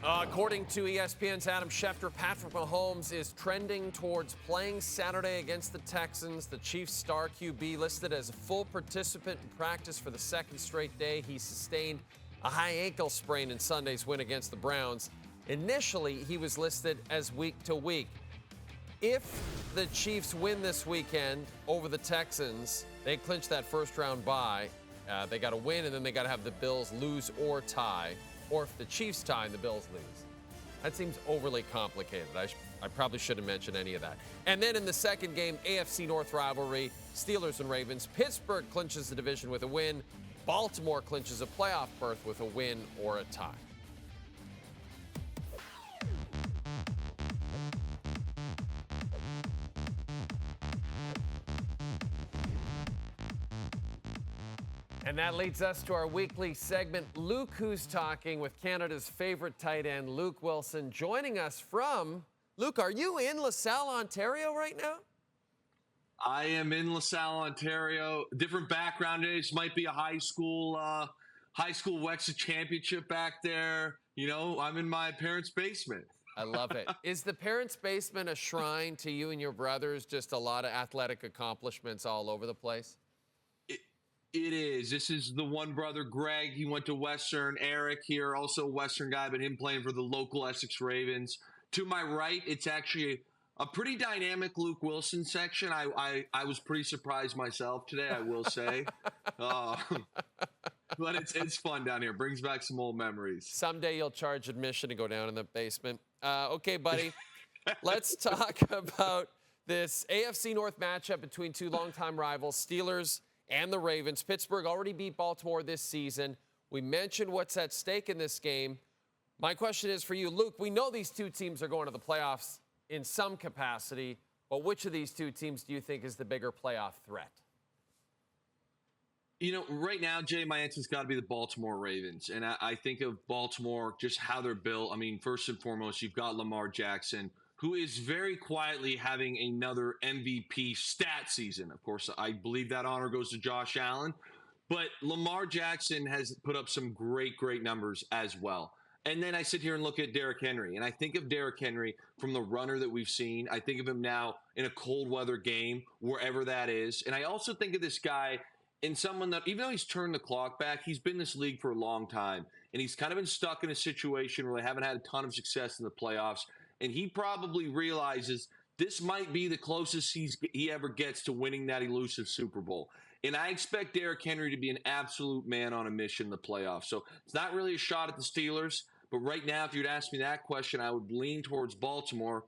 According to ESPN's Adam Schefter, Patrick Mahomes is trending towards playing Saturday against the Texans. The Chiefs' star QB listed as a full participant in practice for the second straight day. He sustained a high ankle sprain in Sunday's win against the Browns. Initially, he was listed as week to week. If the Chiefs win this weekend over the Texans, they clinch that first-round bye. They got to win, and then they got to have the Bills lose or tie. Or if the Chiefs tie and the Bills lose. That seems overly complicated. I probably shouldn't mention any of that. And then in the second game, AFC North rivalry, Steelers and Ravens. Pittsburgh clinches the division with a win. Baltimore clinches a playoff berth with a win or a tie. And that leads us to our weekly segment, Luke Who's Talking, with Canada's favorite tight end, Luke Willson, joining us from, Luke, are you in LaSalle, Ontario right now? I am in LaSalle, Ontario. Different background age, might be a high school Wexford championship back there. You know, I'm in my parents' basement. I love it. Is the parents' basement a shrine to you and your brothers? Just a lot of athletic accomplishments all over the place? It is. This is the one brother, Greg. He went to Western. Eric here, also a Western guy, but him playing for the local Essex Ravens. To my right, it's actually a pretty dynamic Luke Willson section. I was pretty surprised myself today, I will say. But it's fun down here. Brings back some old memories. Someday you'll charge admission to go down in the basement. Okay, buddy. Let's talk about this AFC North matchup between two longtime rivals, Steelers and the Ravens. Pittsburgh already beat Baltimore this season. We mentioned what's at stake in this game. My question is for you, Luke. We know these two teams are going to the playoffs in some capacity, but which of these two teams do you think is the bigger playoff threat? You know, right now, Jay, my answer's got to be the Baltimore Ravens. And I think of Baltimore, just how they're built. I mean, first and foremost, you've got Lamar Jackson, who is very quietly having another MVP stat season. Of course, I believe that honor goes to Josh Allen. But Lamar Jackson has put up some great, great numbers as well. And then I sit here and look at Derrick Henry. And I think of Derrick Henry from the runner that we've seen. I think of him now in a cold weather game, wherever that is. And I also think of this guy in someone that, even though he's turned the clock back, he's been in this league for a long time. And he's kind of been stuck in a situation where they haven't had a ton of success in the playoffs. And he probably realizes this might be the closest he ever gets to winning that elusive Super Bowl. And I expect Derrick Henry to be an absolute man on a mission in the playoffs. So it's not really a shot at the Steelers. But right now, if you'd ask me that question, I would lean towards Baltimore.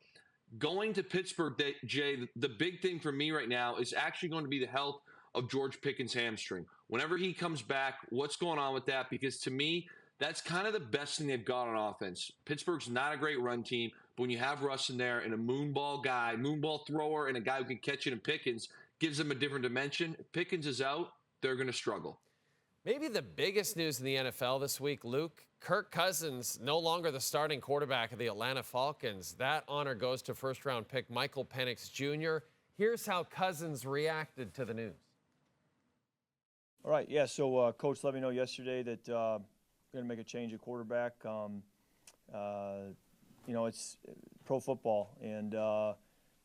Going to Pittsburgh, Jay, the big thing for me right now is actually going to be the health of George Pickens' hamstring. Whenever he comes back, what's going on with that? Because to me, that's kind of the best thing they've got on offense. Pittsburgh's not a great run team, but when you have Russ in there and a moonball guy, moonball thrower, and a guy who can catch it in Pickens, gives them a different dimension. If Pickens is out, they're going to struggle. Maybe the biggest news in the NFL this week, Luke, Kirk Cousins no longer the starting quarterback of the Atlanta Falcons. That honor goes to first-round pick Michael Penix Jr. Here's how Cousins reacted to the news. All right, yeah, so Coach let me know yesterday that we're going to make a change at quarterback. You know, it's pro football, and, you know,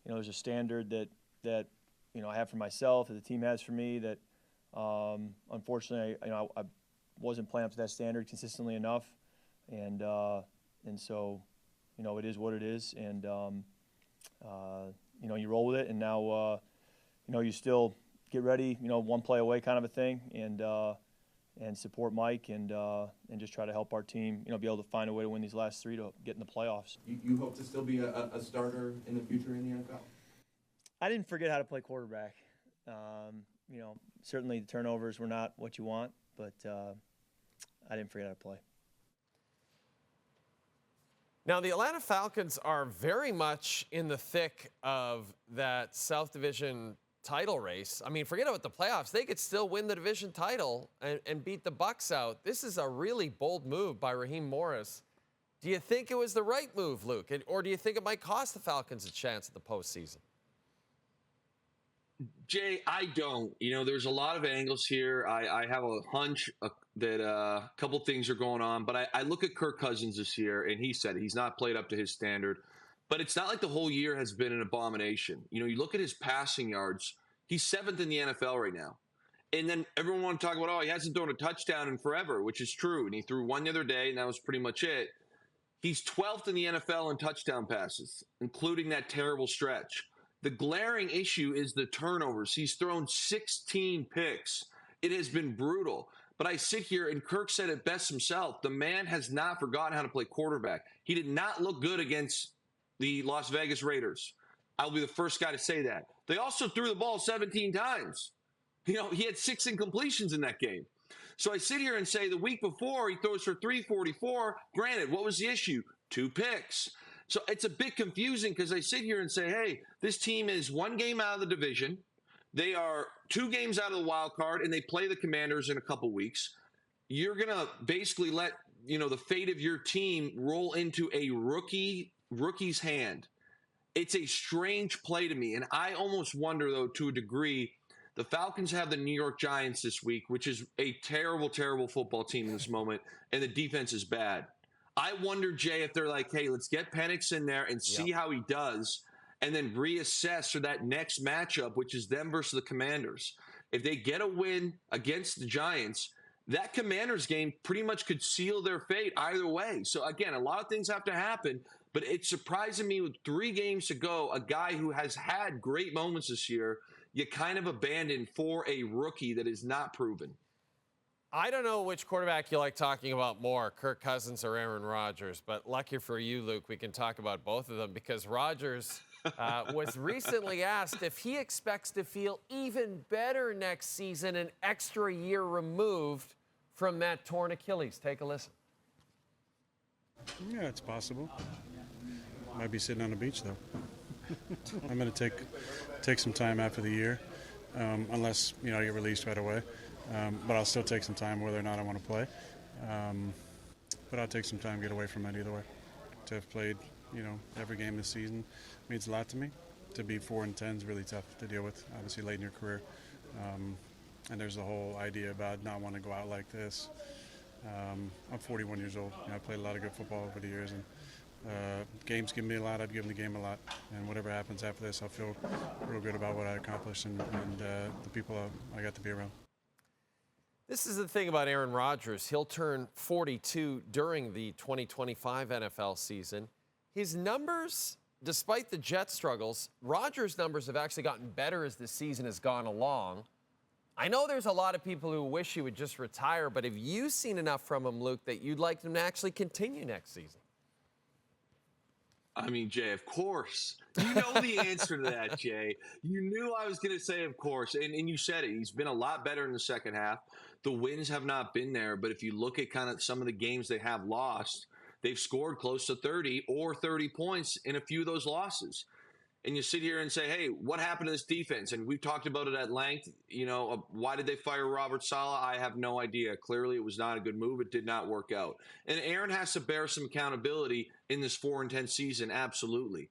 there's a standard that you know, I have for myself, that the team has for me, that unfortunately, I wasn't playing up to that standard consistently enough, and so, you know, it is what it is, and you know, you roll with it, and now, you know, you still get ready, you know, one play away kind of a thing, and support Mike, and just try to help our team, you know, be able to find a way to win these last three to get in the playoffs. You hope to still be a starter in the future in the NFL? I didn't forget how to play quarterback. You know, certainly the turnovers were not what you want, but I didn't forget how to play. Now, the Atlanta Falcons are very much in the thick of that South Division title race. I mean, forget about the playoffs. They could still win the division title and beat the Bucs out. This is a really bold move by Raheem Morris. Do you think it was the right move, Luke? Or do you think it might cost the Falcons a chance at the postseason? Jay, I don't. There's a lot of angles here. I have a hunch that a couple things are going on, but I look at Kirk Cousins this year, and he said he's not played up to his standard. But it's not like the whole year has been an abomination. You look at his passing yards, he's 7th in the NFL right now. And then everyone want to talk about, he hasn't thrown a touchdown in forever, which is true. And he threw one the other day, and that was pretty much it. He's 12th in the NFL in touchdown passes, including that terrible stretch. The glaring issue is the turnovers. He's thrown 16 picks. It has been brutal. But I sit here, and Kirk said it best himself. The man has not forgotten how to play quarterback. He did not look good against the Las Vegas Raiders. I'll be the first guy to say that. They also threw the ball 17 times. He had 6 incompletions in that game. So I sit here and say the week before he throws for 344. Granted, what was the issue? 2 picks. So it's a bit confusing because I sit here and say, hey, this team is 1 game out of the division. They are 2 games out of the wild card, and they play the Commanders in a couple weeks. You're going to basically let, the fate of your team roll into a rookie's hand. It's a strange play to me, and I almost wonder, though, to a degree, the Falcons have the New York Giants this week, which is a terrible, terrible football team in this moment, and the defense is bad. I wonder, Jay, if they're like, hey, let's get Penix in there and see how he does, and then reassess for that next matchup, which is them versus the Commanders. If they get a win against the Giants, that Commanders game pretty much could seal their fate either way. So, again, a lot of things have to happen, but it's surprising me with 3 games to go, a guy who has had great moments this year, you kind of abandon for a rookie that is not proven. I don't know which quarterback you like talking about more, Kirk Cousins or Aaron Rodgers, but lucky for you, Luke, we can talk about both of them because Rodgers was recently asked if he expects to feel even better next season, an extra year removed from that torn Achilles. Take a listen. Yeah, it's possible. Might be sitting on the beach, though. I'm going to take some time after the year, unless, I get released right away. But I'll still take some time whether or not I want to play. But I'll take some time to get away from it either way. To have played, every game this season means a lot to me. To be 4-10 is really tough to deal with, obviously late in your career. And there's the whole idea about not wanting to go out like this. I'm 41 years old. I played a lot of good football over the years, and games give me a lot. I've given the game a lot, and whatever happens after this, I'll feel real good about what I accomplished and the people I got to be around. This is the thing about Aaron Rodgers. He'll turn 42 during the 2025 NFL season. His numbers, despite the Jets' struggles, Rodgers' numbers have actually gotten better as the season has gone along. I know there's a lot of people who wish he would just retire, but have you seen enough from him, Luke, that you'd like him to actually continue next season? I mean, Jay, of course. You know the answer to that, Jay. You knew I was going to say, of course, and you said it. He's been a lot better in the second half. The wins have not been there, but if you look at kind of some of the games they have lost, they've scored close to 30 or 30 points in a few of those losses. And you sit here and say, hey, what happened to this defense? And we've talked about it at length. Why did they fire Robert Saleh? I have no idea. Clearly, it was not a good move. It did not work out. And Aaron has to bear some accountability in this 4-10 season, absolutely.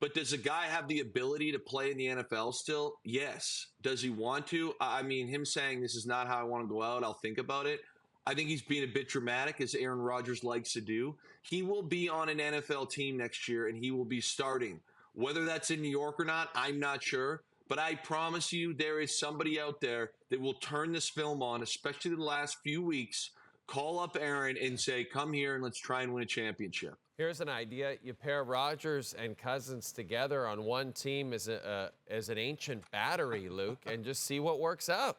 But does a guy have the ability to play in the NFL still? Yes. Does he want to? I mean, him saying this is not how I want to go out, I'll think about it. I think he's being a bit dramatic, as Aaron Rodgers likes to do. He will be on an NFL team next year, and he will be starting. Whether that's in New York or not, I'm not sure. But I promise you there is somebody out there that will turn this film on, especially the last few weeks, call up Aaron and say, come here and let's try and win a championship. Here's an idea. You pair Rodgers and Cousins together on one team as an ancient battery, Luke, and just see what works out.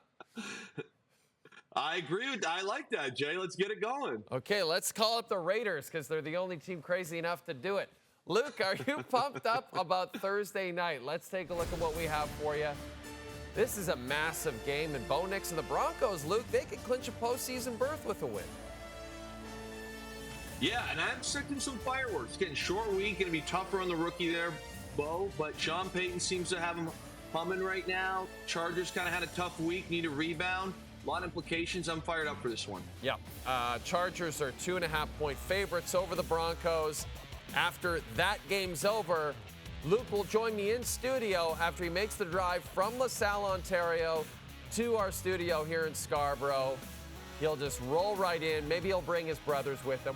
I agree with that. I like that, Jay. Let's get it going. Okay, let's call up the Raiders because they're the only team crazy enough to do it. Luke, are you pumped up about Thursday night? Let's take a look at what we have for you. This is a massive game, and Bo Nix and the Broncos, Luke, they could clinch a postseason berth with a win. Yeah, and I'm expecting some fireworks. Getting short week, going to be tougher on the rookie there, Bo, but Sean Payton seems to have him humming right now. Chargers kind of had a tough week, need a rebound. A lot of implications. I'm fired up for this one. Yeah, Chargers are 2.5-point favorites over the Broncos. After that game's over, Luke will join me in studio after he makes the drive from LaSalle, Ontario to our studio here in Scarborough. He'll just roll right in. Maybe he'll bring his brothers with him.